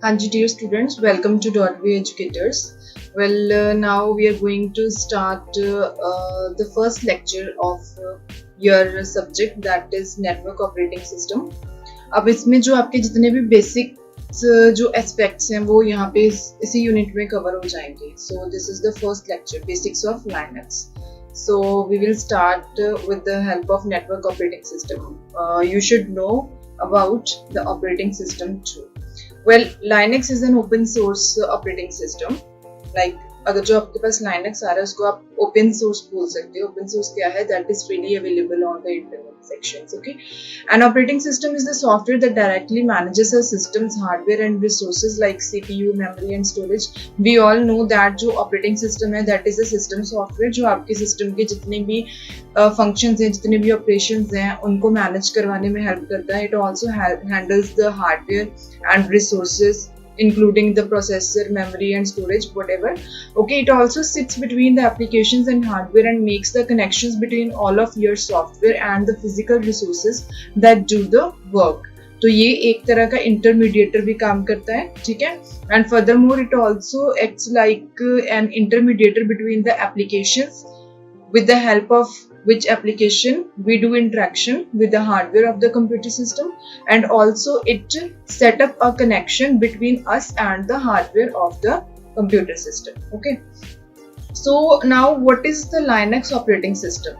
Hanji dear students, welcome to Dotway Educators. Now we are going to start the first lecture of your subject, that is network operating system. अब इसमें जो आपके जितने भी basic जो aspects हैं वो यहाँ पे इसी यूनिट में कवर हो जाएंगे. So this is the first lecture, basics of Linux. So we will start with the help of network operating system. You should know about the operating system too. Well, Linux is an open source operating system. Like अगर जो आपके पास Linux आ रहा है उसको आप open source बोल सकते हो. Open source क्या है? That is freely available on the internet sections. Okay. An operating system is the software that directly manages a system's hardware and resources like CPU, memory and storage. We all know that जो operating system है that is a system software जो आपके system के जितने भी functions हैं, जितने भी operations हैं उनको manage करवाने में help करता है. It also handles the hardware and resources including the processor, memory and storage, whatever. Okay, it also sits between the applications and hardware and makes the connections between all of your software and the physical resources that do the work. तो ये एक तरह का intermediator भी काम करता है, ठीक है. And furthermore it also acts like an intermediator between the applications with the help of which application we do interaction with the hardware of the computer system, and also it set up a connection between us and the hardware of the computer system. Okay, so now what is the Linux operating system?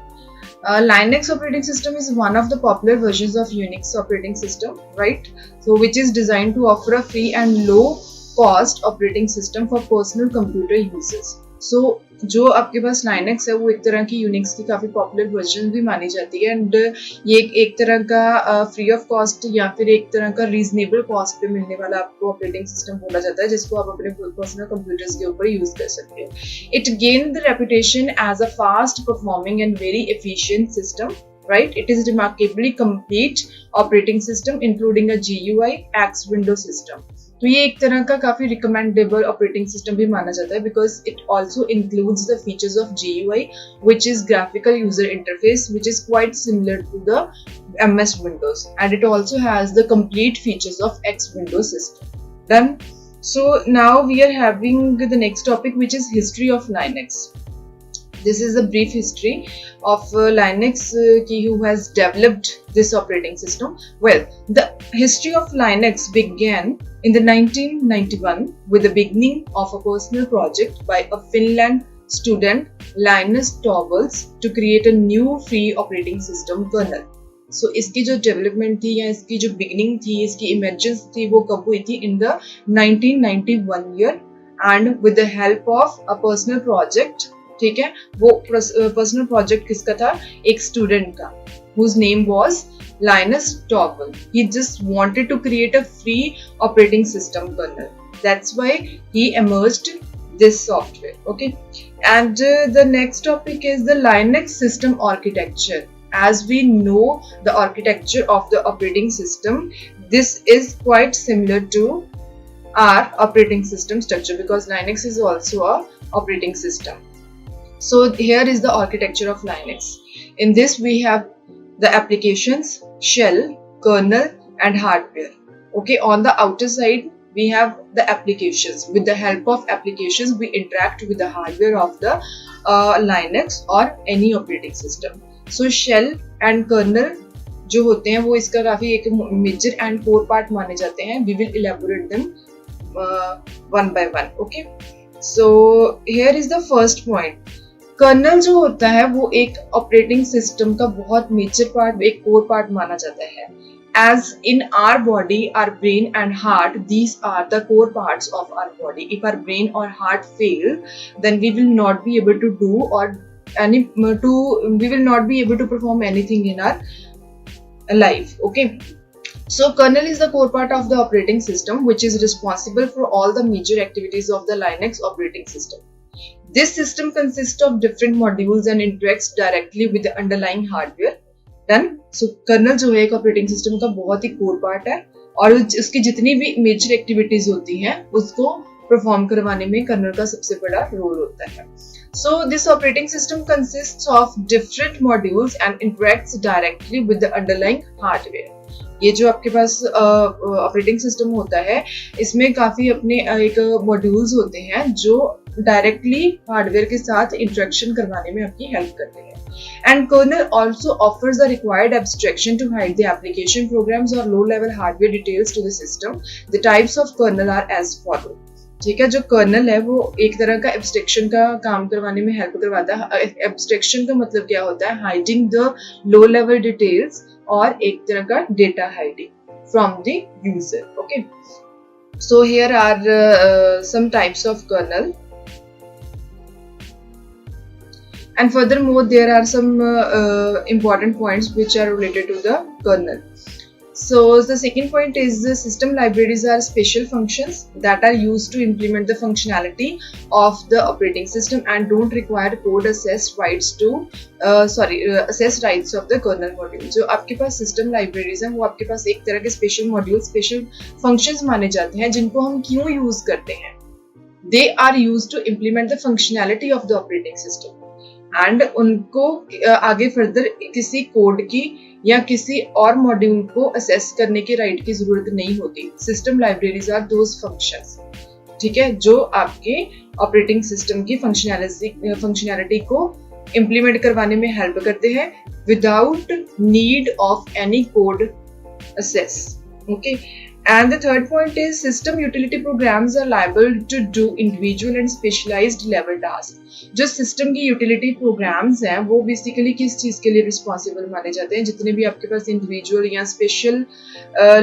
Linux operating system is one of the popular versions of Unix operating system, right? So which is designed to offer a free and low cost operating system for personal computer uses. So जो आपके पास Linux है वो एक तरह की Unix की काफ़ी popular version भी मानी जाती है. एंड ये एक तरह का फ्री ऑफ कॉस्ट या फिर एक तरह का रीजनेबल कॉस्ट पे मिलने वाला आपको ऑपरेटिंग सिस्टम बोला जाता है जिसको आप अपने पर्सनल कंप्यूटर्स के ऊपर यूज कर सकते हो. It gain the reputation as a fast performing and very efficient system. Right, it is remarkably complete operating system including a GUI X window system. तो ये एक तरह का काफी recommendable operating system भी माना जाता है because it also includes the features of GUI, which is graphical user interface, which is quite similar to the MS Windows, and it also has the complete features of X window system. Done. So now we are having the next topic, which is history of Linux. This is a brief history of Linux who has developed this operating system. Well, the history of Linux began in the 1991 with the beginning of a personal project by a Finland student, Linus Torvalds, to create a new free operating system kernel. So इसकी जो development थी या इसकी जो beginning थी, इसकी emergence थी, वो कब हुई थी? In the 1991 year, and with the help of a personal project. ठीक है, वो पर्सनल प्रोजेक्ट किसका था? एक स्टूडेंट का, whose name was Linus Torvalds. He just wanted to create a free operating system kernel. That's why he emerged this software. Okay, and the next topic is the Linux system architecture. As we know the architecture of the operating system, this is quite similar to our operating system structure because Linux is also a operating system. So here is the architecture of Linux. In this we have the applications, shell, kernel and hardware. Okay, on the outer side we have the applications. With the help of applications we interact with the hardware of the Linux or any operating system. So shell and kernel जो होते हैं वो इसका काफी एक major and core part माने जाते हैं. We will elaborate them one by one. Okay, so here is the first point. Kernel जो होता है वो एक ऑपरेटिंग सिस्टम का बहुत मेजर पार्ट, एक कोर पार्ट माना जाता है. As in our body, our brain and heart, these are the core parts of our body. If our brain or heart fail, then we will not be able to do we will not be able to perform anything in our life. Okay. So kernel is the core part of the operating system which is responsible for all the major activities of the Linux operating system. This system consists of different modules and interacts directly with the underlying hardware. Done. So kernel जो है एक operating system का बहुत ही core part है और उसकी जितनी भी major activities होती हैं उसको perform करवाने में kernel का सबसे बड़ा role होता है. So this operating system consists of different modules and interacts directly with the underlying hardware. ये जो आपके पास ऑपरेटिंग सिस्टम होता है, इसमें काफ़ी अपने एक मॉड्यूल्स होते हैं जो डायरेक्टली हार्डवेयर के साथ इंटरेक्शन करवाने में आपकी हेल्प करते हैं. And kernel also offers the required abstraction to hide the application programs or low-level hardware details to the system. The types of kernel are as follow. ठीक है, जो कर्नल है वो एक तरह का एब्स्ट्रैक्शन का काम करवाने में हेल्प करवाता है. एब्स्ट्रैक्शन का मतलब क्या होता है? Hiding the low level details और एक तरह का data hiding from the user. Okay, so here are some types of kernel. And furthermore, there are some important points which are related to the kernel. So the second point is the system libraries are special functions that are used to implement the functionality of the operating system and don't require code access rights to access rights of the kernel module. जो आपके पास system libraries हैं वो आपके पास एक तरह के special modules, special functions माने जाते हैं जिनको हम क्यों use करते हैं? They are used to implement the functionality of the operating system. And उनको आगे फर्दर किसी कोड की या किसी और मॉड्यूल को असेस करने की राइट की जरूरत नहीं होती. System libraries are those functions, ठीक है, जो आपके ऑपरेटिंग सिस्टम की फंक्शनैलिटी को इम्प्लीमेंट करवाने में हेल्प करते हैं without need of any code access. Okay, and the third point is system utility programs are liable to do individual and specialized level tasks. जो सिस्टम की यूटिलिटी प्रोग्राम्स हैं वो बेसिकली किस चीज़ के लिए रिस्पॉन्सिबल माने जाते हैं? जितने भी आपके पास इंडिविजुअल या स्पेशल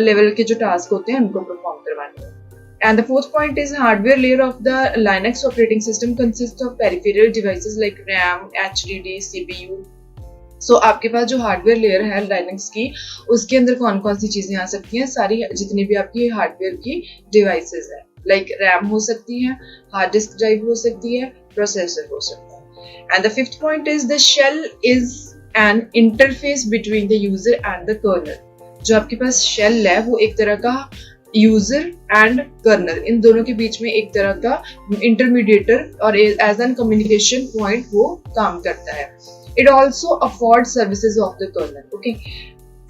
लेवल के जो टास्क होते हैं उनको परफॉर्म करवाने हैं. And the fourth point is hardware layer of the Linux operating system consists of peripheral devices like RAM, HDD, CPU. सो आपके पास जो हार्डवेयर लेयर है लाइनक्स की, उसके अंदर कौन कौन सी चीजें आ सकती हैं? सारी जितनी भी आपकी हार्डवेयर की डिवाइसेस है, लाइक रैम हो सकती है, हार्ड डिस्क ड्राइव हो सकती है, प्रोसेसर हो सकता है. And the fifth point is the shell is an interface between the user and the kernel. जो आपके पास शेल है वो एक तरह का यूजर एंड कर्नल, इन दोनों के बीच में एक तरह का इंटरमीडिएटर और एज एन कम्युनिकेशन पॉइंट वो काम करता है. It also affords services of the kernel, okay,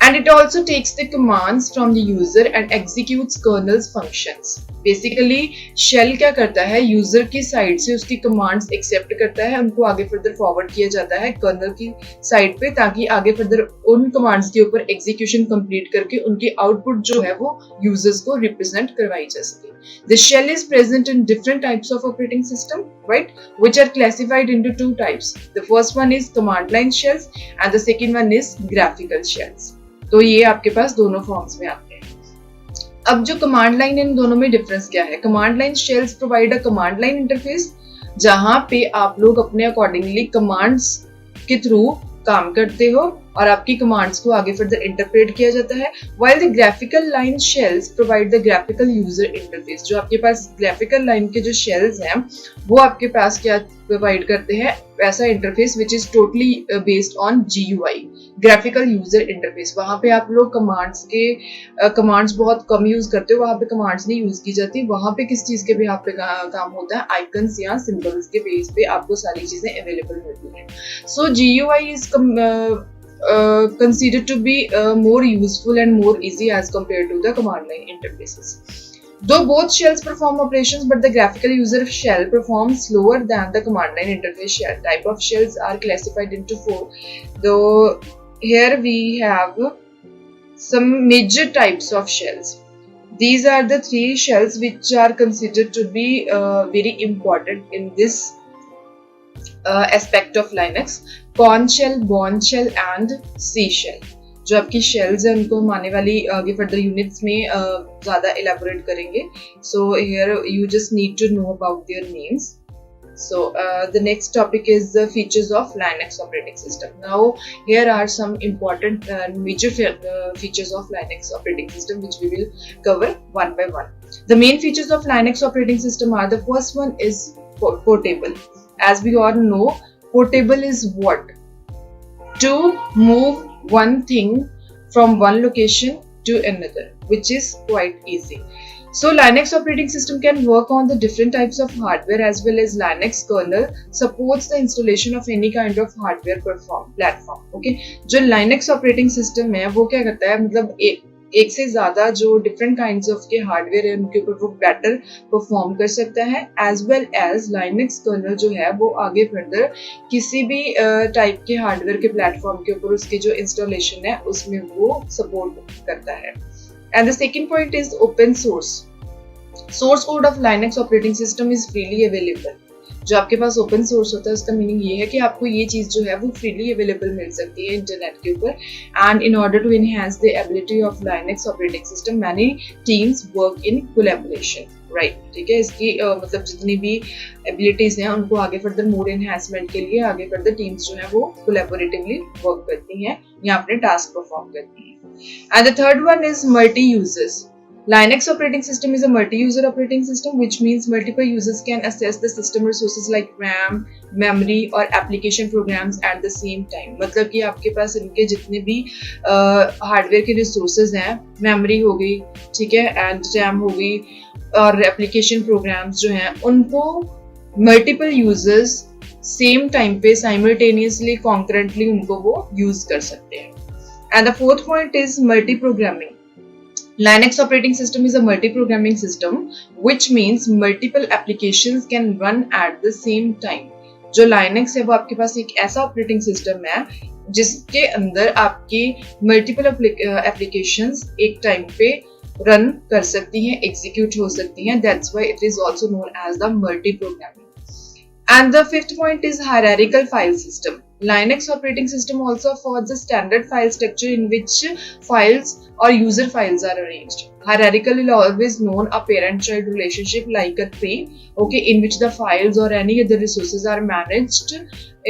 and it also takes the commands from the user and executes kernel's functions. Basically, shell क्या करता है? यूजर की साइड से उसकी कमांड्स एक्सेप्ट करता है, उनको आगे फर्दर फॉरवर्ड किया जाता है कर्नल की साइड पे, ताकि आगे फर्दर उन कमांड्स के ऊपर एग्जीक्यूशन कंप्लीट करके उनकी आउटपुट जो है वो यूजर्स को रिप्रेजेंट करवाई जा सके. The shell is present in different types of operating system, right, which are classified into two types. The first one is command line shells and the second one is graphical shells. तो ये आपके पास दोनों forms में आते हैं. अब जो command line, इन दोनों में डिफरेंस क्या है? Command line shells provide a command line interface जहां पे आप लोग अपने अकॉर्डिंगली कमांड्स के थ्रू काम करते हो और आपकी कमांड्स को आगे फर्दर इंटरप्रेट किया जाता है. While the graphical line shells provide the graphical user interface. जो आपके पास ग्राफिकल लाइन के जो शेल्स हैं वो आपके पास क्या प्रोवाइड करते हैं? ऐसा interface which is totally based on GUI, graphical user interface. वहां पे आप लोग कमांड्स बहुत कम यूज करते हो, वहां पे कमांड्स नहीं यूज की जाती. वहां पे किस चीज के भी आप पे काम होता है? आइकन्स या सिंबल्स के बेस पे आपको सारी चीजें अवेलेबल मिलती हैं. सो GUI is considered to be more useful and more easy as compared to the command line interfaces. Though both shells perform operations, but the graphical user shell performs slower than the command line interface shell. Type of shells are classified into 4. Though here we have some major types of shells. These are the 3 shells which are considered to be very important in this aspect of Linux. Corn shell, Bourne shell and C shell. जो आपकी shells हैं उनको हम आने वाली आगे further units में ज़्यादा elaborate करेंगे. So here you just need to know about their names. So the next topic is the features of Linux operating system. Now here are some important major features of Linux operating system which we will cover one by one. The main features of Linux operating system are: the first one is portable. As we all know, portable is what? To move one thing from one location to another, which is quite easy. So Linux operating system can work on the different types of hardware as well as Linux kernel supports the installation of any kind of hardware platform. Okay, जो Linux operating system है वो क्या करता है? मतलब एक से ज़्यादा जो डिफरेंट काइंड्स ऑफ के हार्डवेयर है उनके ऊपर वो बेटर परफॉर्म कर सकता है, as well as Linux kernel जो है वो आगे फर्दर किसी भी टाइप के हार्डवेयर के प्लेटफॉर्म के ऊपर उसकी जो इंस्टॉलेशन है उसमें वो सपोर्ट करता है। And the second point is open source. Source code of Linux operating system is freely available. जो आपके पास ओपन सोर्स होता है उसका मीनिंग ये है कि आपको ये चीज़ जो है वो फ्रीली अवेलेबल मिल सकती है इंटरनेट के ऊपर। And in order to enhance the ability of Linux operating system many teams work in collaboration, right. ठीक है, इसकी मतलब जितनी भी एबिलिटीज हैं उनको आगे फर्दर मोर एनहांसमेंट के लिए आगे फर्दर टीम्स जो है वो कोलैबोरेटिवली वर्क करती हैं या अपने टास्क परफॉर्म करती हैं। And the third one is multi users. Linux operating system is a multi-user operating system, which means multiple users can access the system resources like RAM, memory और application programs at the same time। मतलब कि आपके पास इनके जितने भी hardware के resources हैं, memory हो गई, ठीक है, एंड रैम हो गई और एप्लीकेशन प्रोग्राम्स जो हैं उनको मल्टीपल यूजर्स सेम टाइम पे साइमल्टेनियसली कॉन्करेंटली उनको वो यूज कर सकते हैं। And the fourth point is multi programming. Linux operating system is a multi-programming system, which means multiple applications can run at the same time। जो Linux है वो आपके पास एक ऐसा ऑपरेटिंग सिस्टम है जिसके अंदर आपकी मल्टीपल एप्लीकेशंस एक टाइम पे रन कर सकती हैं, एग्जीक्यूट हो सकती हैं। That's why it is also known as the multi-programming। And the fifth point is hierarchical file system। Linux operating system also affords a standard file structure in which files or user files are arranged। Hierarchical is always known a parent-child relationship like a tree, okay, in which the files or any other resources are managed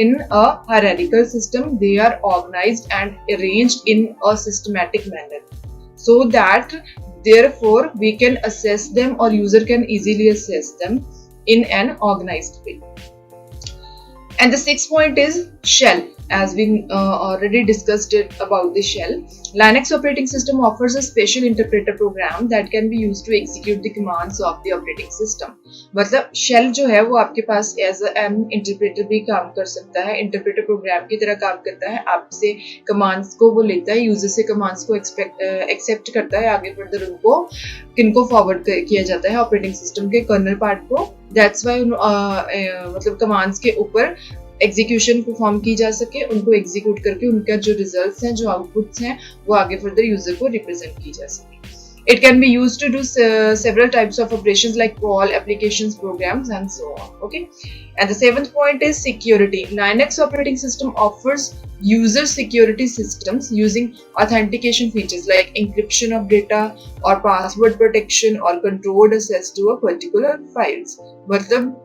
in a hierarchical system. They are organized and arranged in a systematic manner, so that therefore we can access them or user can easily access them in an organized way। And the sixth point is shell, as we already discussed it about the shell। Linux operating system offers a special interpreter program that can be used to execute the commands of the operating system। मतलब shell जो है वो आपके पास as an interpreter भी काम कर सकता है, interpreter program की तरह काम करता है। आपसे commands को वो लेता है, user से commands को accept करता है, आगे further उनको किनको फॉरवर्ड किया जाता है ऑपरेटिंग सिस्टम के कर्नल पार्ट को। दैट्स वाई मतलब कमांड्स के ऊपर एग्जीक्यूशन परफॉर्म की जा सके, उनको एग्जीक्यूट करके उनका जो रिजल्ट्स हैं, जो आउटपुट्स हैं, वो आगे फर्दर यूजर को रिप्रेजेंट की जा सके। It can be used to do several types of operations like call, applications, programs, and so on. Okay. And the seventh point is security. Linux operating system offers user security systems using authentication features like encryption of data or password protection or controlled access to a particular files। मतलब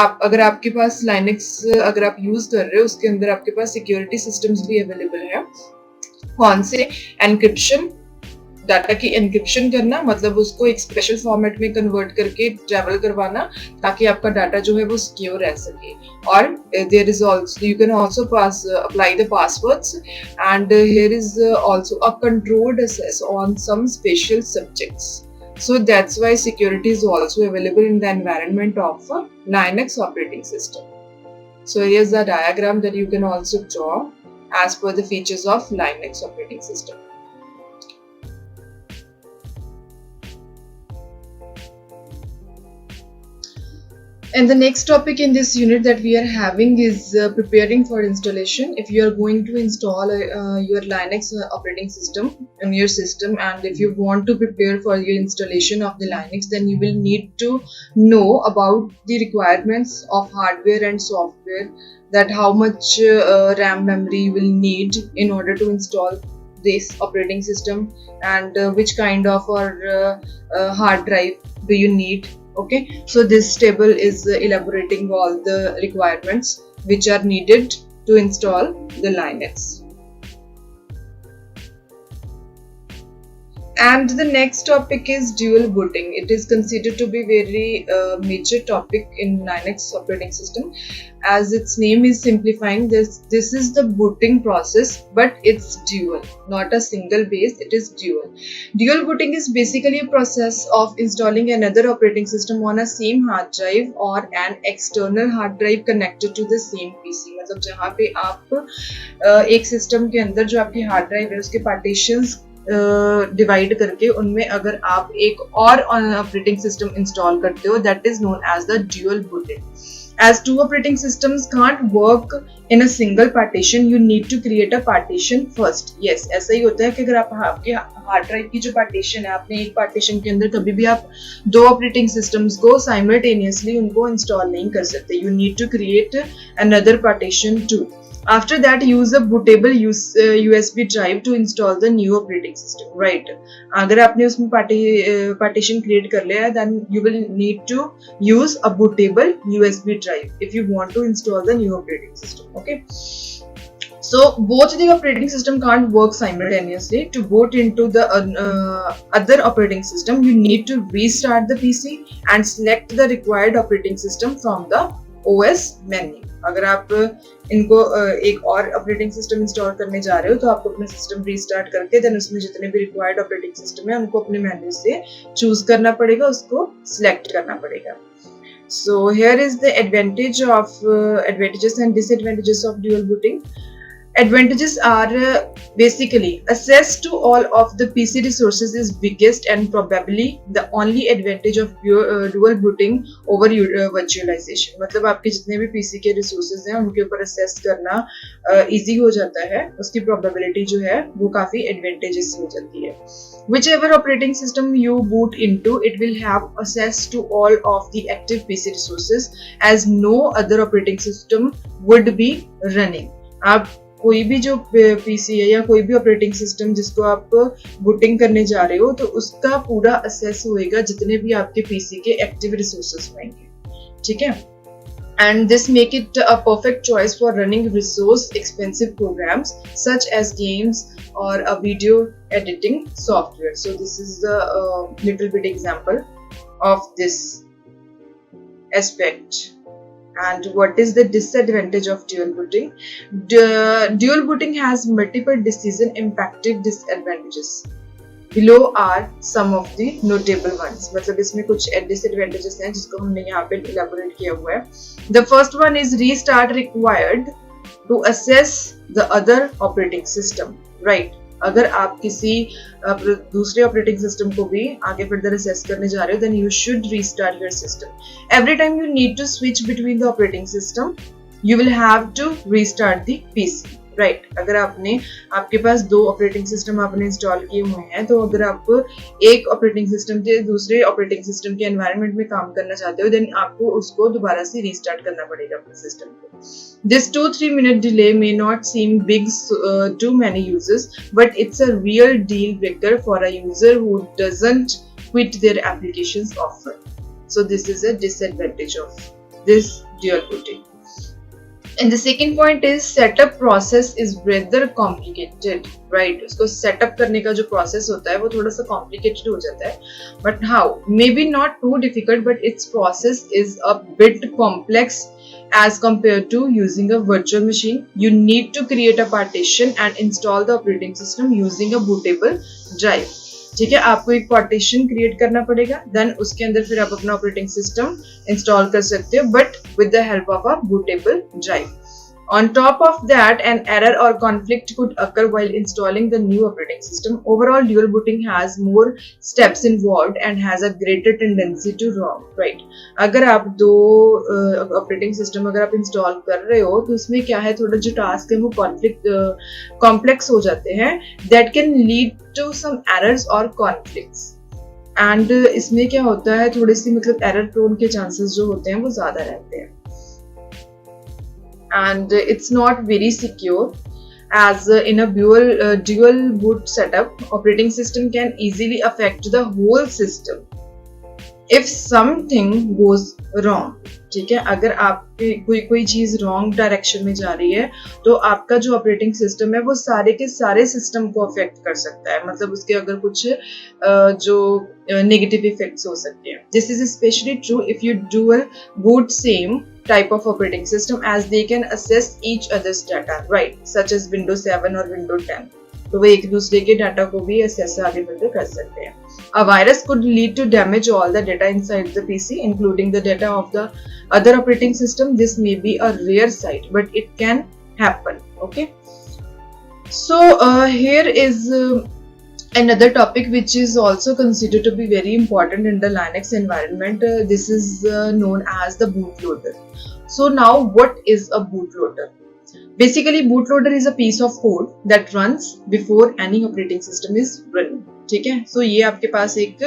आप अगर आपके पास Linux अगर आप use कर रहे हो उसके अंदर आपके पास सिक्योरिटी सिस्टम्स भी अवेलेबल है। कौन से? एनक्रिप्शन, डाटा की एनक्रिप्शन करना, मतलब उसको एक स्पेशल फॉर्मेट में कन्वर्ट करके ट्रैवल करवाना ताकि आपका डाटा जो है वो सिक्योर रह सके। और there is also you can also apply the passwords and here is also a controlled access on some special subjects. So that's why security is also available in the environment of a Linux operating system। So here's the diagram that you can also draw as per the features of Linux operating system। And the next topic in this unit that we are having is preparing for installation। If you are going to install your Linux operating system in your system, and if you want to prepare for your installation of the Linux, then you will need to know about the requirements of hardware and software, that how much RAM memory you will need in order to install this operating system, and which kind of hard drive do you need। Okay, so this table is elaborating all the requirements which are needed to install the Linux। And the next topic is dual booting। It is considered to be very major topic in Linux operating system, as its name is simplifying this is the booting process, but it's dual, not a single base, it is dual। Dual booting is basically a process of installing another operating system on a same hard drive or an external hard drive connected to the same PC। मतलब जहाँ पे आप एक system के अंदर जो आपकी hard drive है उसके पार्टीशंस डिवाइड करके उनमें अगर आप एक और ऑपरेटिंग सिस्टम इंस्टॉल करते हो, that is known as the dual booting. As two operating systems can't work in a single partition, you need to create a partition first. Yes, ऐसा ही होता है कि अगर आप आपके हार्ड ड्राइव की जो पार्टीशन है, आपने एक पार्टीशन के अंदर कभी भी आप दो ऑपरेटिंग सिस्टम्स को साइमल्टेनियसली उनको इंस्टॉल नहीं कर सकते. You need to create another partition too. After that, use a bootable USB drive to install the new operating system. Right? अगर आपने उसमें partition create कर लिया है, then you will need to use a bootable USB drive if you want to install the new operating system. Okay. So both the operating system can't work simultaneously. To boot into the other operating system, you need to restart the PC and select the required operating system from the OS menu. अगर आप इनको एक और operating system install करने जा रहे हो तो आपको अपना सिस्टम रीस्टार्ट करके देन उसमें जितने भी रिक्वायर्ड ऑपरेटिंग सिस्टम है उनको अपने मेन्यू से चूज करना पड़ेगा, उसको सिलेक्ट करना पड़ेगा. So here is the advantages and disadvantages of dual booting. Advantages are basically access to all of the PC resources is biggest and probably the only advantage of dual booting over virtualization. मतलब आपके जितने भी PC के resources हैं उनके ऊपर access करना easy हो जाता है, उसकी probability जो है वो काफी advantageous हो जाती है. Whichever operating system you boot into, it will have access to all of the active PC resources as no other operating system would be running. आप कोई भी जो पीसी है या कोई भी ऑपरेटिंग सिस्टम जिसको आप बूटिंग करने जा रहे हो तो उसका पूरा असेस होएगा जितने भी आपके पीसी के एक्टिव रिसोर्सेज होंगे. ठीक है. And this make it a perfect choice for running resource expensive programs such as games or a video editing software. So this is the little bit example of this aspect. And what is the disadvantage of dual booting? Dual booting has multiple decision impacted disadvantages. Below are some of the notable ones. मतलब इसमें कुछ disadvantages हैं जिसको हमने यहाँ पे elaborate किया हुआ है. The first one is restart required to assess the other operating system. Right? अगर आप किसी दूसरे ऑपरेटिंग सिस्टम को भी आगे फर्दर असेस करने जा रहे हो, then you should restart your system. Every time you need to switch between the operating system, you will have to restart the PC. Right. अगर आपके पास दो ऑपरेटिंग सिस्टम आपने इंस्टॉल किए हुए हैं तो अगर आप एक ऑपरेटिंग सिस्टम से दूसरे ऑपरेटिंग सिस्टम के एनवायरनमेंट में काम करना चाहते हो, देन आपको उसको दोबारा से रीस्टार्ट करना पड़ेगा अपने सिस्टम को. This 2-3 minute delay may not seem big to many users, but it's a real deal breaker for a user who doesn't quit their applications often. So this is a disadvantage of this dual booting. And the second point is setup process is rather complicated, right? उसको setup करने का जो process होता है वो थोड़ा सा complicated हो जाता है. But how? Maybe not too difficult, but its process is a bit complex as compared to using a virtual machine. You need to create a partition and install the operating system using a bootable drive. ठीक है. आपको एक partition create करना पड़ेगा, then उसके अंदर फिर आप अपना ऑपरेटिंग सिस्टम इंस्टॉल कर सकते हो, but with the help of a bootable drive. On top of that, an error or conflict could occur while installing the new operating system. Overall, dual booting has more steps involved and has a greater tendency to wrong. Right? अगर आप दो operating system अगर आप install कर रहे हो तो उसमें क्या है, थोड़ा जो टास्क है वो कॉम्प्लेक्स हो जाते हैं. That can lead to some errors or conflicts. And इसमें क्या होता है, थोड़ी सी मतलब एरर प्रोन के चांसेस जो होते हैं वो ज्यादा रहते हैं. And it's not very secure as in a dual boot setup, operating system can easily affect the whole system if something goes wrong. ठीक है. अगर आपकी कोई चीज रॉन्ग डायरेक्शन में जा रही है तो आपका जो ऑपरेटिंग सिस्टम है वो सारे के सारे सिस्टम को अफेक्ट कर सकता है. मतलब उसके अगर कुछ जो नेगेटिव इफेक्ट्स हो सकते हैं. This is specially true if you dual boot same type of operating system as they can access each other's data, right, such as Windows 7 or Windows 10. तो वो एक दूसरे के डाटा को भी access आगे बढ़ते कर सकते हैं. A virus could lead to damage all the data inside the PC, including the data of the other operating system. This may be a rare sight, but it can happen. Okay. So here is Another topic which is also considered to be very important in the Linux environment, this is known as the bootloader. So now what is a bootloader? Basically bootloader is a piece of code that runs before any operating system is running. ठीक है, सो ये आपके पास एक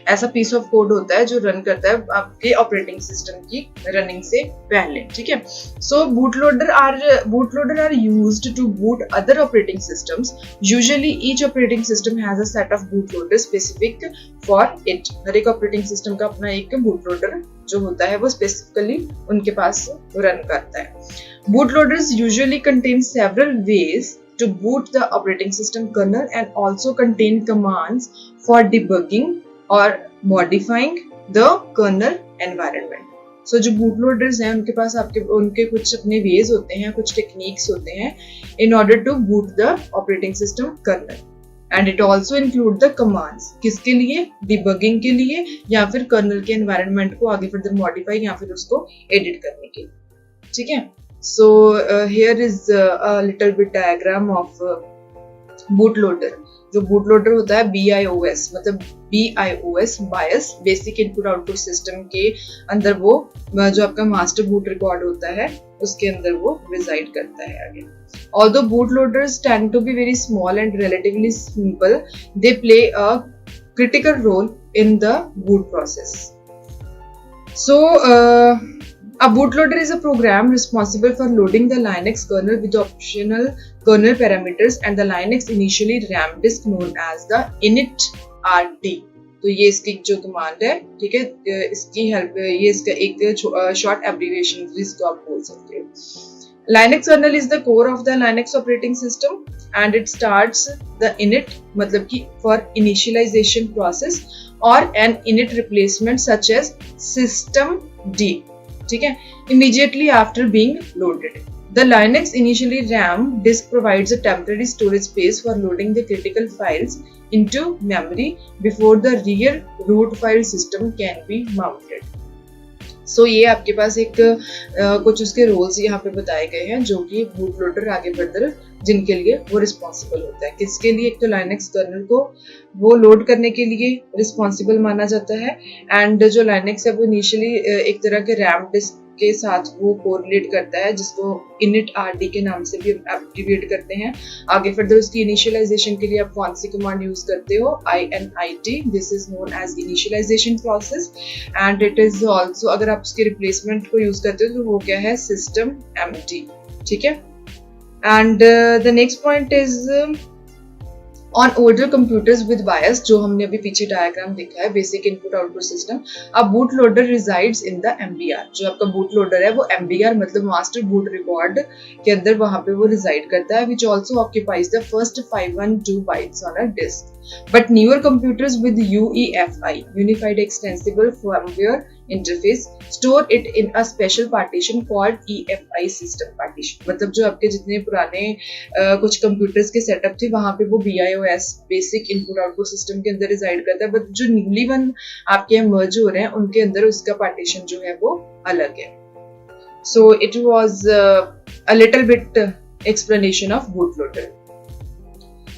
ऐसा piece of code होता है जो run करता है आपके ऑपरेटिंग सिस्टम की रनिंग से पहले. ठीक है, so bootloader are used to boot other operating systems. Usually each operating system has a set of bootloader specific for it. हर एक ऑपरेटिंग सिस्टम का अपना एक बूटलोडर जो होता है वो स्पेसिफिकली उनके पास रन करता है. Bootloaders usually contain several ways to boot the operating system kernel and also contain commands for debugging or modifying the kernel environment. So जो bootloaders हैं उनके पास उनके कुछ अपने ways होते हैं, कुछ techniques होते हैं in order to boot the operating system kernel. And it also include the commands. किसके लिए? Debugging के लिए या फिर kernel के environment को आगे further modify या फिर उसको edit करने के लिए. ठीक है? So here is a little bit diagram of bootloader. जो bootloader होता है BIOS, मतलब BIOS BIOS basic input output system के अंदर वो जो आपका मास्टर बूट रिकॉर्ड होता है उसके अंदर वो रिजाइड करता है आगे. Although bootloaders tend to be very small and relatively simple, they play a critical role in the boot process. So a bootloader is a program responsible for loading the Linux kernel with optional kernel parameters and the Linux initially RAM disk known as the init.rd. तो ये इसकी जो command है, ठीक है, इसकी help, ये इसका एक शॉर्ट एब्रिविएशन जिसको आप बोल सकते हो. Linux kernel is the core of the Linux operating system and it starts the init मतलब कि for initialization process or an init replacement such as systemd. ठीक है, immediately after being loaded. The Linux initially RAM disk provides a temporary storage space for loading the critical files into memory before the real root file system can be mounted. So ये आपके पास एक कुछ उसके roles यहाँ पे बताए गए हैं जो कि बूटलोडर आगे फर्दर जिनके लिए वो रिस्पॉन्सिबल होता है. किसके लिए? एक तो लाइनक्स कर्नल को वो लोड करने के लिए रिस्पॉन्सिबल माना जाता है एंड जो लाइनक्स है वो इनिशियली एक तरह के रैम डिस्क के साथ वो कोरिलेट करता है जिसको init.rd के नाम से भी एब्रिविएट करते हैं. आगे फर्दर उसकी इनिशियलाइजेशन के लिए आप कौन सी कमांड यूज करते हो? init. This is known as initialization process and it is also, अगर आप उसके रिप्लेसमेंट को यूज करते हो तो वो क्या है? systemd. ठीक है, and the next point is on older computers with BIOS, जो हमने अभी पीछे डायग्राम देखा है, बेसिक इनपुट आउटपुट सिस्टम, अब bootloader resides in the MBR. जो आपका bootloader है वो MBR मतलब मास्टर बूट रिकॉर्ड के अंदर वहां पे वो रिजाइड करता है, which also occupies the first 512 bytes on a disk. But newer computers with UEFI, Unified Extensible Firmware Interface, store it in a special partition called EFI system partition. मतलब जो आपके जितने पुराने कुछ कंप्यूटर्स के सेटअप थे वहां पे वो BIOS basic input output system के अंदर रिजाइड करता है, बट जो न्यूली वन आपके मर्ज हो रहे हैं उनके अंदर उसका पार्टीशन जो है वो अलग है. So it was a little bit explanation of bootloader.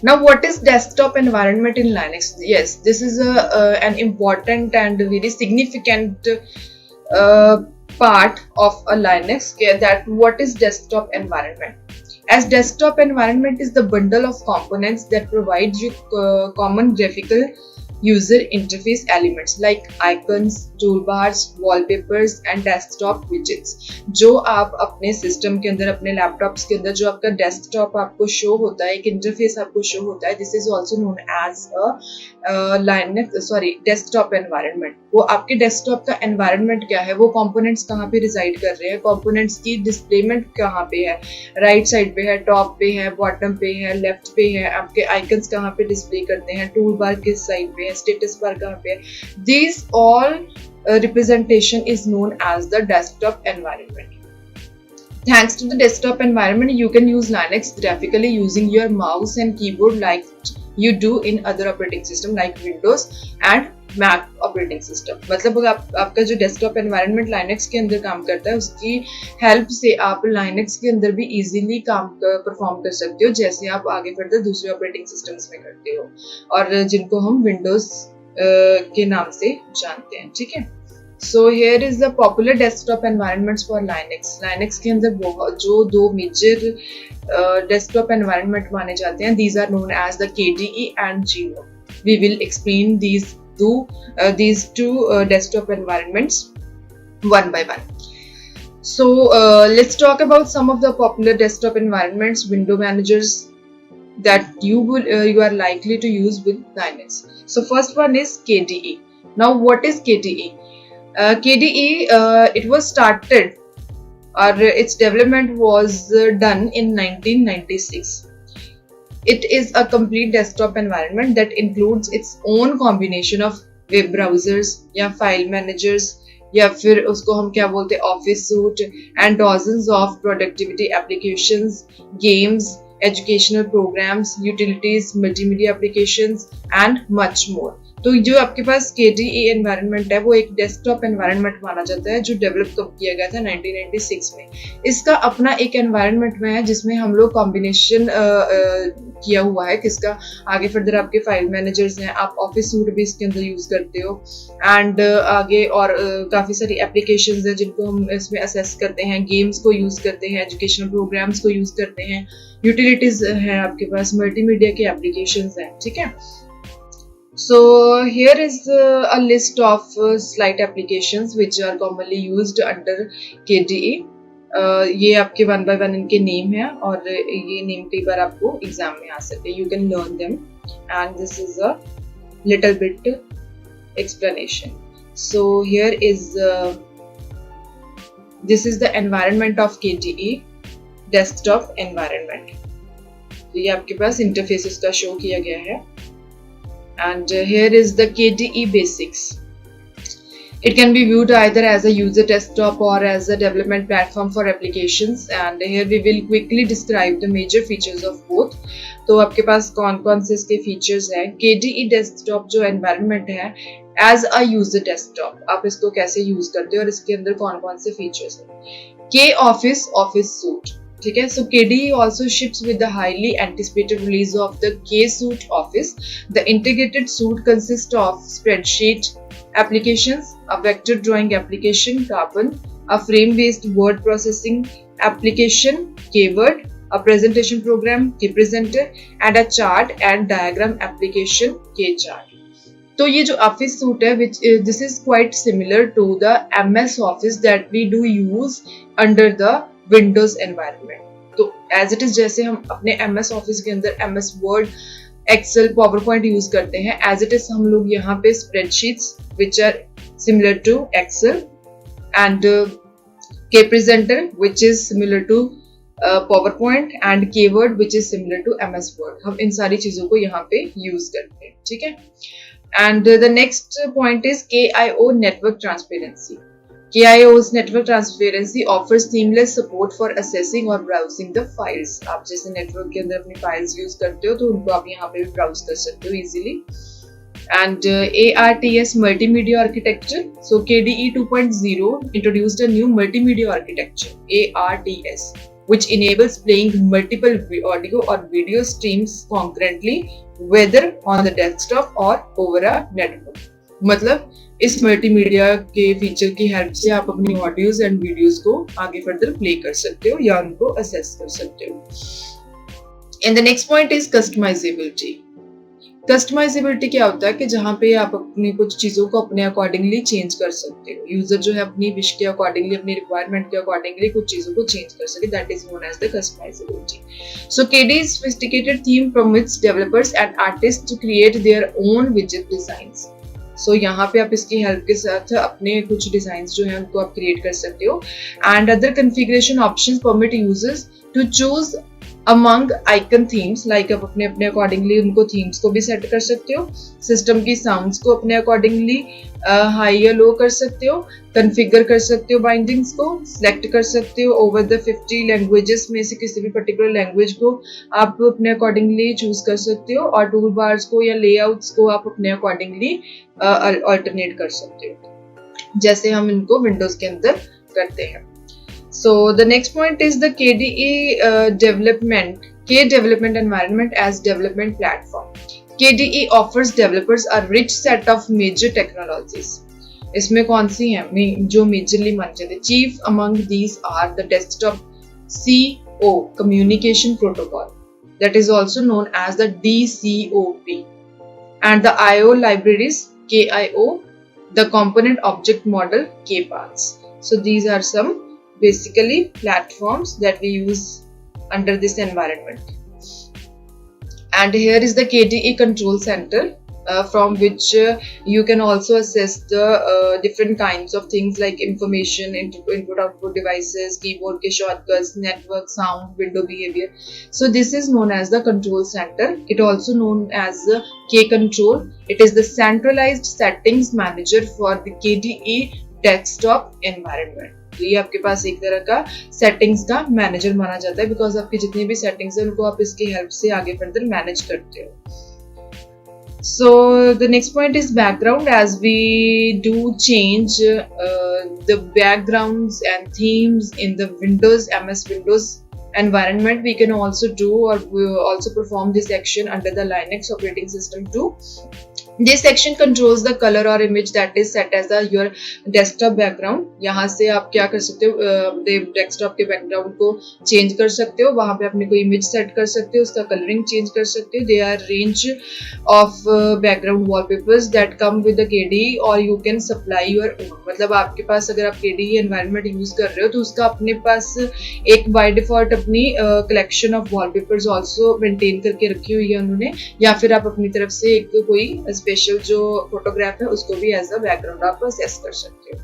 Now, what is desktop environment in Linux? Yes, this is an important and very significant part of a Linux. That what is desktop environment? As desktop environment is the bundle of components that provides you common graphical user interface elements like icons, toolbars, wallpapers and desktop widgets. जो आप अपने system के अंदर, अपने laptops के अंदर जो आपका डेस्कटॉप आपको शो होता है, एक इंटरफेस आपको शो होता है, this is also known as desktop environment. वो आपके डेस्कटॉप का एनवायरनमेंट क्या है, वो कंपोनेंट्स कहाँ पे रिजाइड कर रहे हैं, कंपोनेंट्स की डिस्प्लेमेंट कहाँ पे है, राइट साइड पे है, टॉप पे है, बॉटम पे है, लेफ्ट पे है, आपके आइकन्स कहाँ पे डिस्प्ले करते हैं, टूल बार किस साइड पे है, स्टेटस बार कहाँ पे है. These all representation is known as the desktop environment. Thanks to the desktop environment, you can use Linux graphically using your mouse and keyboard like you do in other operating system like Windows and Mac operating system. मतलब अगर आपका जो desktop environment Linux के अंदर काम करता है, उसकी हेल्प से आप लाइनक्स के अंदर भी इजीली काम परफॉर्म कर सकते हो, जैसे आप आगे फर्दर दूसरे ऑपरेटिंग सिस्टम्स में करते हो, और जिनको हम विंडोज के नाम से जानते हैं। ठीक है, so here is the popular desktop environments for Linux. Linux के अंदर जो दो मेजर डेस्कटॉप एनवायरनमेंट माने जाते हैं, these are known as the KDE and GNOME. We will explain these two desktop environments one by one. So let's talk about some of the popular desktop environments, window managers that you are likely to use with Linux. So first one is KDE. Now what is KDE? KDE it was started, or its development was done in 1996. It is a complete desktop environment that includes its own combination of web browsers या file managers या फिर उसको हम क्या बोलते हैं office suit, and dozens of productivity applications, games, educational programs, utilities, multimedia applications and much more. तो जो आपके पास KDE एनवायरनमेंट है वो एक डेस्कटॉप एनवायरनमेंट माना जाता है, जो डेवलप कब किया गया था 1996 में। इसका अपना एक एनवायरनमेंट में है जिसमें हम लोग कॉम्बिनेशन किया हुआ है किसका, आगे फर्दर आपके फाइल मैनेजर्स हैं, आप ऑफिस सूट भी इसके अंदर यूज करते हो, एंड आगे और काफ़ी सारी एप्लीकेशंस हैं जिनको हम इसमें असेस करते हैं, गेम्स को यूज करते हैं, एजुकेशनल प्रोग्राम्स को यूज करते हैं, यूटिलिटीज है आपके पास, मल्टीमीडिया के एप्लीकेशंस हैं। ठीक है, so here is a list of Slide applications which are commonly used under KDE. ये आपके वन बाय वन इनके नेम है, और ये नेम कई बार आपको एग्जाम में आ सकते हैं। You can learn them and this is a little bit explanation. So here is this is the environment of KDE desktop environment. तो ये आपके पास इंटरफेस इसका शो किया गया है, and here is the KDE basics. It can be viewed either as a user desktop or as a development platform for applications, and here we will quickly describe the major features of both. तो आपके पास कौन कौन से इसके features हैं। KDE desktop जो environment है as a user desktop, आप इसको कैसे यूज करते हो और इसके अंदर कौन कौन से फीचर्स हैं। K ऑफिस सूट, ठीक है, so KDE also ships with the highly anticipated release of the K-Suite Office. The integrated suite consists of spreadsheet applications, a vector drawing application, Carbon, a frame-based word processing application, KWord, a presentation program, KPresenter, and a chart and diagram application, KChart. तो ये जो office suit है, which this is quite similar to the MS Office that we do use under the Windows environment. तो as it is जैसे हम अपने MS office के अंदर MS Word, Excel, PowerPoint use करते हैं, एज इट इज हम लोग यहाँ पे spreadsheets which are similar to Excel, and KPresenter which is similar to PowerPoint, and KWord which is similar to MS Word, हम इन सारी चीजों को यहाँ पे यूज करते हैं। ठीक है, and the next point is KIO network transparency. KIO's network transparency offers seamless support for accessing or browsing the files. आप जैसे नेटवर्क के अंदर अपनी फाइल्स यूज करते हो तो उनको आप यहाँ पे भी ब्राउज कर सकते हो easily. And ARTS multimedia architecture. So KDE 2.0 introduced a new multimedia architecture, ARTS, which enables playing multiple audio or video streams concurrently, whether on the desktop or over a network. मतलब इस multimedia के feature की help से आप अपनी audios and videos को आगे further play कर सकते हो या उनको असेस कर सकते हो। And the next point is customizability. Customizability क्या होता है कि जहाँ पे आप अपनी कुछ चीजों को अपने अकॉर्डिंगली चेंज कर सकते हो, यूजर जो है अपनी विश के अकॉर्डिंगली, अपनी रिक्वायरमेंट के अकॉर्डिंगली कुछ चीजों को चेंज कर सके, that is known as the customizability. So KDE sophisticated theme permits developers and artists to create their own widget designs. सो यहाँ पे आप इसकी हेल्प के साथ अपने कुछ डिजाइन्स जो हैं उनको आप क्रिएट कर सकते हो, and other configuration options permit users to choose among icon themes, like आप अपने अपने अकॉर्डिंगली उनको थीम्स को भी सेट कर सकते हो, सिस्टम की साउंड्स को अपने अकॉर्डिंगली हाई या लो कर सकते हो, कन्फिगर कर सकते हो बाइंडिंग्स को, सिलेक्ट कर सकते हो ओवर द 50 लैंग्वेजेस में से किसी भी पर्टिकुलर लैंग्वेज को आप अपने अकॉर्डिंगली चूज कर सकते हो, और टूल बार्स को या लेआउट्स को आप अपने अकॉर्डिंगली अल्टरनेट कर सकते हो, जैसे हम इनको विंडोज के अंदर करते हैं. So the next point is the K development environment as development platform. KDE offers developers a rich set of major technologies. इसमें कौन सी हैं जो मेजरली मानी जाती है? Chief among these are the desktop CO communication protocol, that is also known as the DCOP, and the IO libraries KIO, the component object model KPaths. So these are some basically platforms that we use under this environment. And here is the KDE control center, from which you can also assess the different kinds of things like information, input output devices, keyboard ke shortcuts, network, sound, window behavior. So this is known as the control center. It also known as the K control. It is the centralized settings manager for the KDE desktop environment. तो ये आपके पास एक तरह का settings का manager माना जाता है, बिकॉज आपकी जितनी भी सेटिंग्स है उनको आप इसकी हेल्प से आगे फर्दर मैनेज करते हो. So the next point is background. As we do change the backgrounds and themes in the Windows MS Windows environment, we can also do or also perform this action under the Linux operating system too. This section controls the color or image that is set as your desktop background. यहाँ से आप क्या कर सकते हो, desktop के background को change कर सकते हो, वहाँ पे अपने कोई इमेज सेट कर सकते हो, उसका कलरिंग चेंज कर सकते हो. They are range of background wallpapers that come with the KDE और you can supply your own. मतलब आपके पास अगर आप KDE एनवायरनमेंट यूज कर रहे हो तो उसका अपने पास एक बाय डिफॉल्ट अपनी collection of wallpapers also maintain करके रखी हुई है उन्होंने, या फिर आप अपनी तरफ से एक कोई स्पेशल जो फोटोग्राफ है उसको भी एज अ बैकग्राउंड आप असेस कर सकते हो.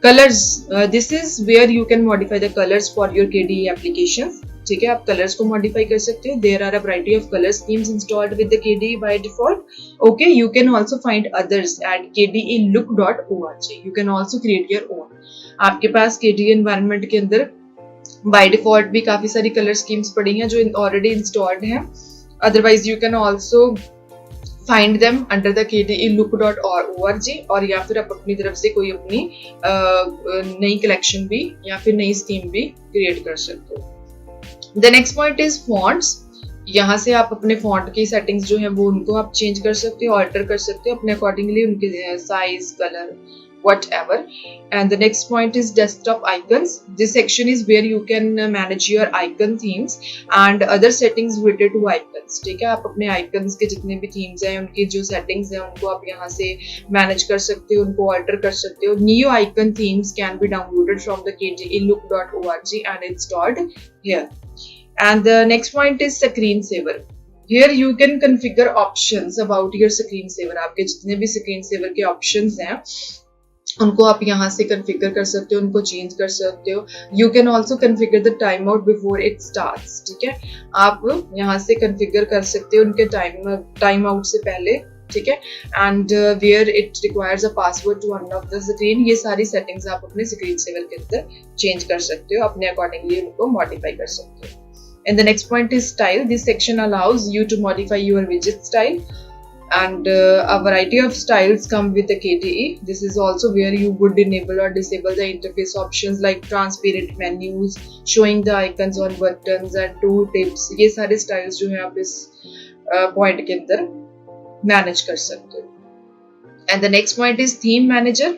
Colours, this is where you can modify the colours for your KDE applications. ठीक है, आप कलर्स को मॉडिफाई कर सकते हो. There are a variety of colour schemes installed with the KDE by default. Okay, you can also find others at kdelook.org. You can also create your own. आपके पास KDE environment के अंदर by default भी काफी सारी colour schemes पड़ी हैं जो ऑलरेडी इंस्टॉल्ड हैं. Otherwise you can also find them under the kdelook.org, और या फिर आप अपनी तरफ से कोई अपनी नई कलेक्शन भी या फिर नई स्कीम भी क्रिएट कर सकते हो. The next point is fonts. यहाँ से आप अपने फॉन्ट की सेटिंग्स जो है वो उनको आप चेंज कर सकते हो, ऑल्टर कर सकते हो अपने अकॉर्डिंगली, उनके size, colour, whatever. And the next point is desktop icons. This section is where you can manage your icon themes and other settings related to icons. ठीक है, आप अपने icons के जितने भी themes हैं उनकी जो settings हैं उनको आप यहाँ से manage कर सकते हो, उनको alter कर सकते हो. New icon themes can be downloaded from the kdelook.org and installed here. And the next point is screensaver. Here you can configure options about your screensaver. आपके जितने भी screensaver के options हैं उनको आप यहाँ से कन्फिगर कर सकते हो, उनको चेंज कर सकते हो. You can also configure the time out before it starts. ठीक है, आप यहाँ से कन्फिगर कर सकते हो उनके टाइम आउट से पहले. ठीक है, and where it requires a password to unlock the screen. ये सारी सेटिंग्स आप अपने स्क्रीन सेवर के अंदर चेंज कर सकते हो, अपने अकॉर्डिंगली उनको मॉडिफाई कर सकते हो. And the next point is style. This section allows you to modify your widget style. And a variety of styles come with the KDE. This is also where you would enable or disable the interface options like transparent menus, showing the icons on buttons and tooltips. ये सारे styles जो हैं आप इस point के अंदर manage कर सकते हो. And the next point is theme manager.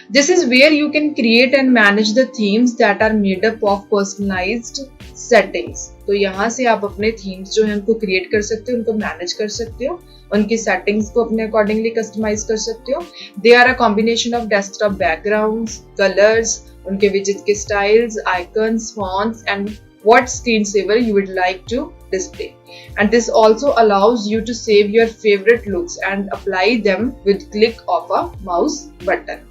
This is where you can create and manage the themes that are made up of personalized settings. तो यहाँ से आप अपने themes जो हैं उनको create कर सकते हो, उनको manage कर सकते हो, उनकी settings को अपने accordingly customize कर सकते हो. They are a combination of desktop backgrounds, colors, उनके widget के styles, icons, fonts, and what screensaver you would like to display. And this also allows you to save your favorite looks and apply them with click of a mouse button.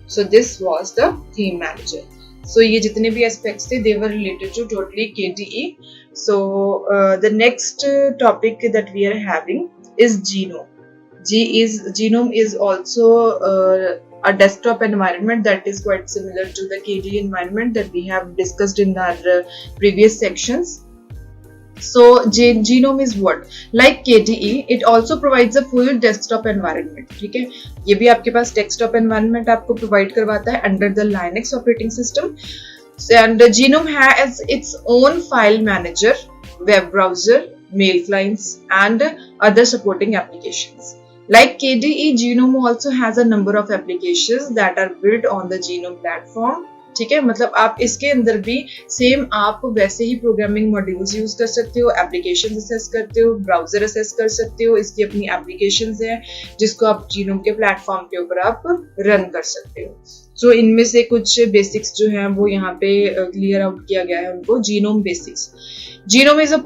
So this was the theme manager. So ये जितने भी aspects थे, they were related to totally KDE. So the next topic that we are having is genome. Genome is also a desktop environment that is quite similar to the KDE environment that we have discussed in our previous sections. So genome is what? Like KDE, it also provides a full desktop environment. ठीक है, ये भी आपके पास desktop environment आपको provide करवाता है under the Linux operating system. And Genome has its own file manager, web browser, mail clients, and other supporting applications. Like KDE, Genome also has a number of applications that are built on the Genome platform. ठीक है, मतलब आप इसके अंदर भी same आप वैसे ही programming modules use कर सकते हो, एप्लीकेशन असेस करते हो, ब्राउजर असेस कर सकते हो, इसकी अपनी एप्लीकेशंस हैं जिसको आप जीनोम के प्लेटफॉर्म के ऊपर आप रन कर सकते हो. सो इनमें से कुछ बेसिक्स जो हैं वो यहाँ पे क्लियर आउट किया गया है उनको. Genome basics. Genome is a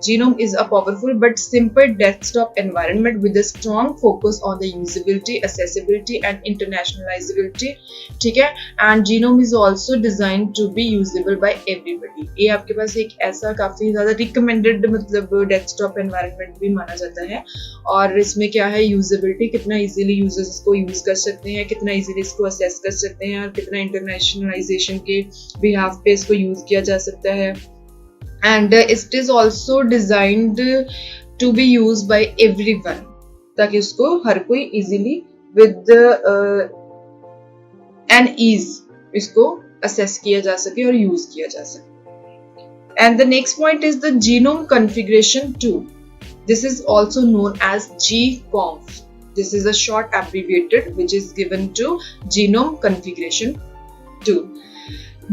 Genome is a powerful but simple desktop environment with a strong focus on the usability, accessibility, and internationalizability. ठीक है, and Genome is also designed to be usable by everybody. ये आपके पास एक ऐसा काफी ज्यादा recommended मतलब desktop environment भी माना जाता है. और इसमें क्या है, यूजेबिलिटी, कितना इजीली यूजर्स इसको यूज कर सकते हैं, कितना इजीली इसको असेस कर सकते हैं, और कितना इंटरनेशनलाइजेशन के बिहाफ पे इसको यूज किया जा सकता है. And it is also designed to be use by everyone, ताकि उसको हर कोई इजीली विद एन ईज इसको असेस किया जा सके और यूज किया जा सके. And the next point is the GNOME configuration tool. This is also known as gconf. This is a short abbreviated which is given to Genome Configuration Tool.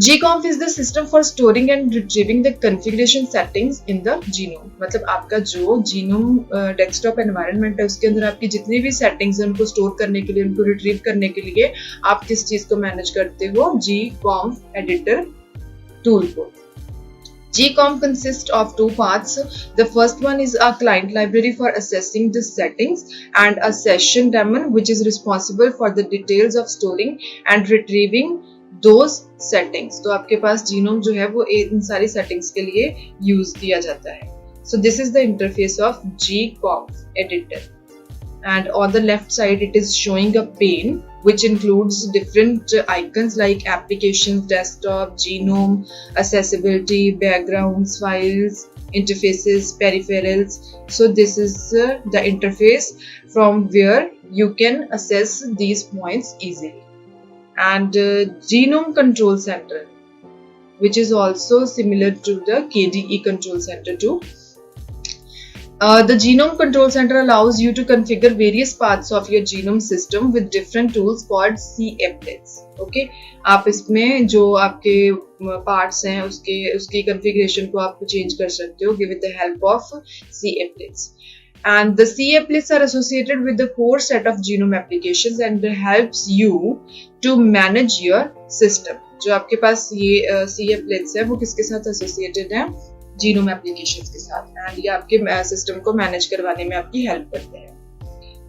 gconf is the system for storing and retrieving the configuration settings in the genome. मतलब आपका जो genome desktop environment है उसके अंदर आपकी जितनी भी settings हैं उनको store करने के लिए, उनको retrieve करने के लिए आप किस चीज को manage करते हो? gconf editor tool को. gconf consists of two parts. The first one is a client library for assessing the settings, and a session daemon which is responsible for the details of storing and retrieving those settings. तो आपके पास genome जो है वो इन सारी settings के लिए use किया जाता है. So this is the interface of gconf editor. And on the left side it is showing a pane which includes different icons like applications, desktop, genome, accessibility, backgrounds, files, interfaces, peripherals. So this is the interface from where you can access these points easily. And Genome Control Center, which is also similar to the KDE Control Center too. The Genome Control Center allows you to configure various parts of your genome system with different tools called C-applets. Okay, आप इसमें जो आपके parts हैं उसकी configuration को आप change कर सकते हो with the help of C-applets. And the C-applets are associated with the core set of genome applications and helps you to manage your system. जो आपके पास ये C-applets है वो किसके साथ associated है? जीनोम एप्लीकेशंस के साथ, एंड ये आपके सिस्टम को मैनेज करवाने में आपकी हेल्प करते हैं.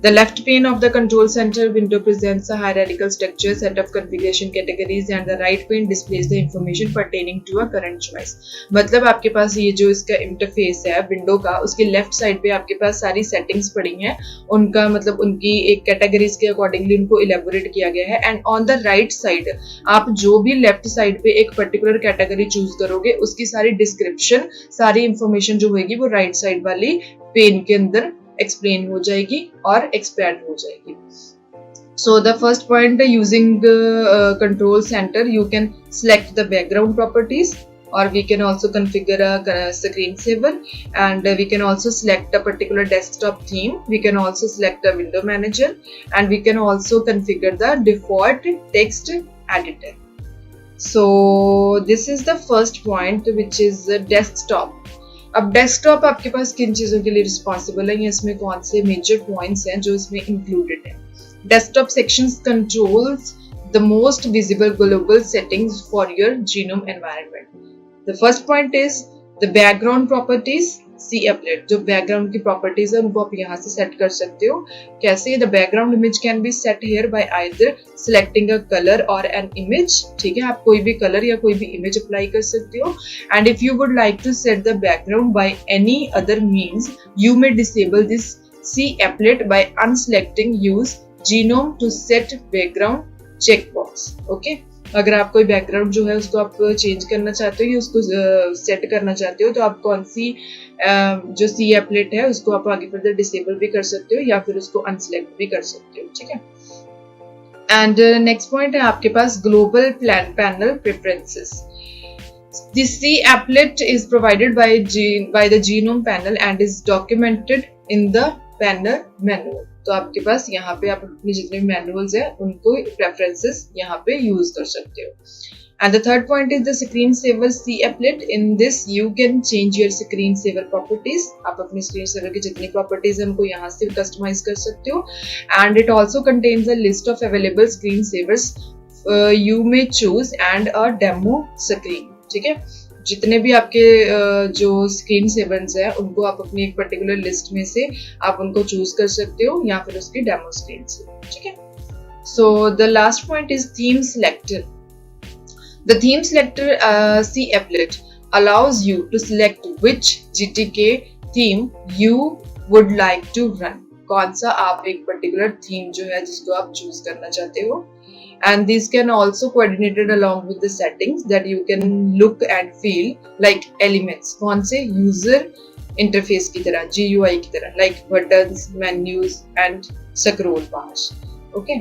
The left pane of the control center window presents a hierarchical structure set of configuration categories and the right pane displays the information pertaining to a current choice. मतलब आपके पास ये जो इसका इंटरफेस है विंडो का, उसके लेफ्ट साइड पे आपके पास सारी सेटिंग्स पड़ी हैं, उनका मतलब उनकी एक कैटेगरीज के अकॉर्डिंगली उनको इलेबोरेट किया गया है. And on the right side आप जो भी लेफ्ट साइड पे एक पर्टिकुलर कैटेगरी चूज करोगे उसकी सारी डिस्क्रिप्शन, सारी इंफॉर्मेशन जो होगी वो राइट साइड वाली पेन के अंदर explain हो जाएगी और expand हो जाएगी. So the first point, using the control center, you can select the background properties, or we can also configure a screensaver, and we can also select a particular desktop theme. We can also select a window manager, and we can also configure the default text editor. So this is the first point, which is desktop. अब desktop आपके पास किन चीजों के लिए responsible है, इसमें कौन से मेजर पॉइंट्स हैं जो इसमें इंक्लूडेड है. Desktop sections controls the most visible global settings for your GNOME environment. The first point is the background properties. Capplet. जो बैकग्राउंड की प्रॉपर्टीज है उनको आप यहाँ से सेट कर सकते हो। कैसे? The background image can be set here bye either selecting a colour और एन इमेज। ठीक है, आप कोई भी कलर या कोई भी इमेज अप्लाई कर सकते हो। And if you would like to set the background by any other means you may disable this C applet by unselecting use GNOME to set background checkbox. Okay, अगर आप कोई background जो है उसको आप चेंज करना चाहते हो या उसको सेट करना चाहते हो तो आप कौन सी जो सी एपलेट है उसको आप आगे फर्दर डिसेबल भी कर सकते हो या फिर उसको अनसेलेक्ट भी कर सकते हो। ठीक है, एंड नेक्स्ट पॉइंट है आपके पास global panel preferences. The C applet is provided by the genome panel and is documented in the panel manual. तो आपके पास यहाँ पे आप अपने जितने भी मैनुअल्स हैं उनको प्रेफरेंसेस यहाँ पे यूज कर सकते हो। And the third point is the screen saver C applet. In this you can change your screen saver properties. आप अपने screen saver की जितनी properties हैं उनको यहाँ से कस्टमाइज कर सकते हो। And it also contains a list of available screen savers you may choose and a demo screen. ठीक है, जितने भी आपके जो स्क्रीन सेवर्स है उनको आप अपनी एक पर्टिकुलर लिस्ट में से आप उनको चूज कर सकते हो या फिर उसकी डेमो स्क्रीन से। ठीक है, so the last point is theme selector. The theme selector capplet allows you to select which GTK theme you would like to run. कौन सा आप एक पर्टिकुलर थीम जो है जिसको आप चूज करना चाहते हो। And these can also coordinated along with the settings that you can look and feel like elements. कौन से? यूजर इंटरफेस की तरह, GUI की तरह, like buttons, menus and scroll bars. Okay,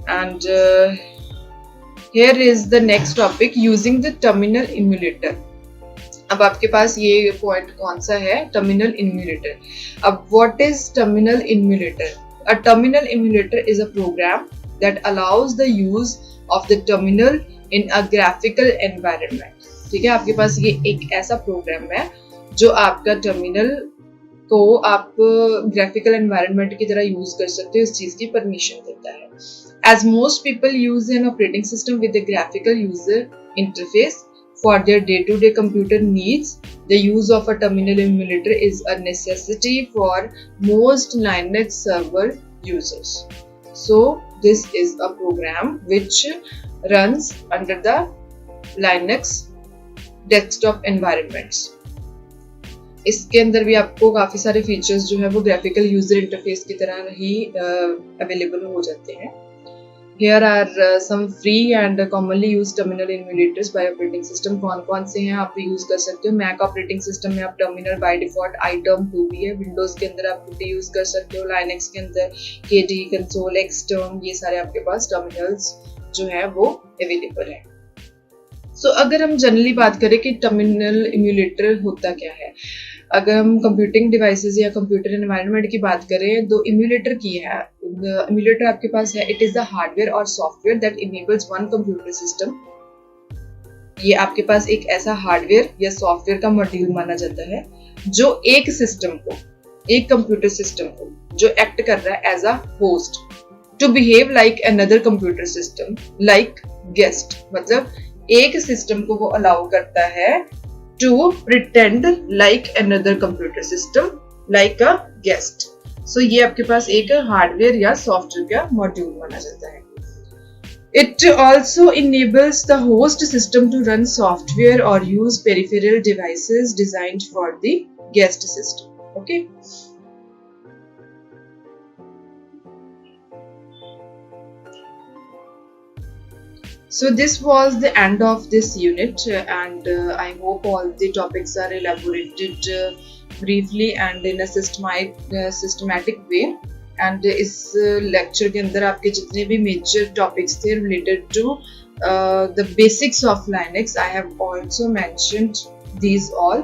and here is the next topic, using the terminal emulator. अब आपके पास ये point कौन सा है? Terminal emulator. अब what is terminal emulator? A terminal emulator is a program that allows the use of the terminal in a graphical environment. ठीक है, आपके पास ये एक ऐसा प्रोग्राम है जो आपका टर्मिनल को आप ग्राफिकल एनवायरनमेंट की तरह यूज कर सकते हो, इस चीज की परमिशन देता है। As most people use an operating system with a graphical user interface for their day-to-day computer needs, the use of a terminal emulator is a necessity for most Linux server users. So this is a program which runs under the Linux desktop environments. इसके अंदर भी आपको काफी सारे features जो है वो graphical user interface की तरह ही अवेलेबल हो जाते हैं। Here are some free and commonly used terminal emulators by operating system. कौन से हैं आप यूज कर सकते हो? Mac ऑपरेटिंग सिस्टम में आप टर्मिनल बाय डिफॉल्ट iTerm2 भी है, विंडोज के अंदर आप Qt यूज कर सकते हो, Linux के अंदर KDE कंसोल, Xterm, ये सारे आपके पास टर्मिनल्स जो है वो अवेलेबल है। सो अगर हम जनरली बात करें कि टर्मिनल इम्यूलेटर होता क्या है, अगर हम कंप्यूटिंग डिवाइसेस या कंप्यूटर एनवायरनमेंट की बात करें तो इम्यूलेटर की है। इम्यूलेटर आपके पास है, इट इज द हार्डवेयर और software that enables one computer system. ये आपके पास एक ऐसा हार्डवेयर या सॉफ्टवेयर का मॉड्यूल माना जाता है जो एक सिस्टम को, एक कंप्यूटर सिस्टम को जो एक्ट कर रहा है as a host to behave like another computer system like guest. मतलब एक सिस्टम को वो अलाउ करता है to pretend like another computer system like a guest. So ये आपके पास एक हार्डवेयर या सॉफ्टवेयर का मॉड्यूल माना जाता है। It also enables the host system to run software or use peripheral devices designed for the guest system. Okay. So this was the end of this unit, and I hope all the topics are elaborated briefly and in a systematic way. And इस lecture के अंदर आपके जितने भी major topics थे related to the basics of Linux, I have also mentioned these all.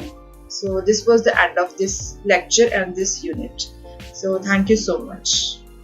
So this was the end of this lecture and this unit. So thank you so much.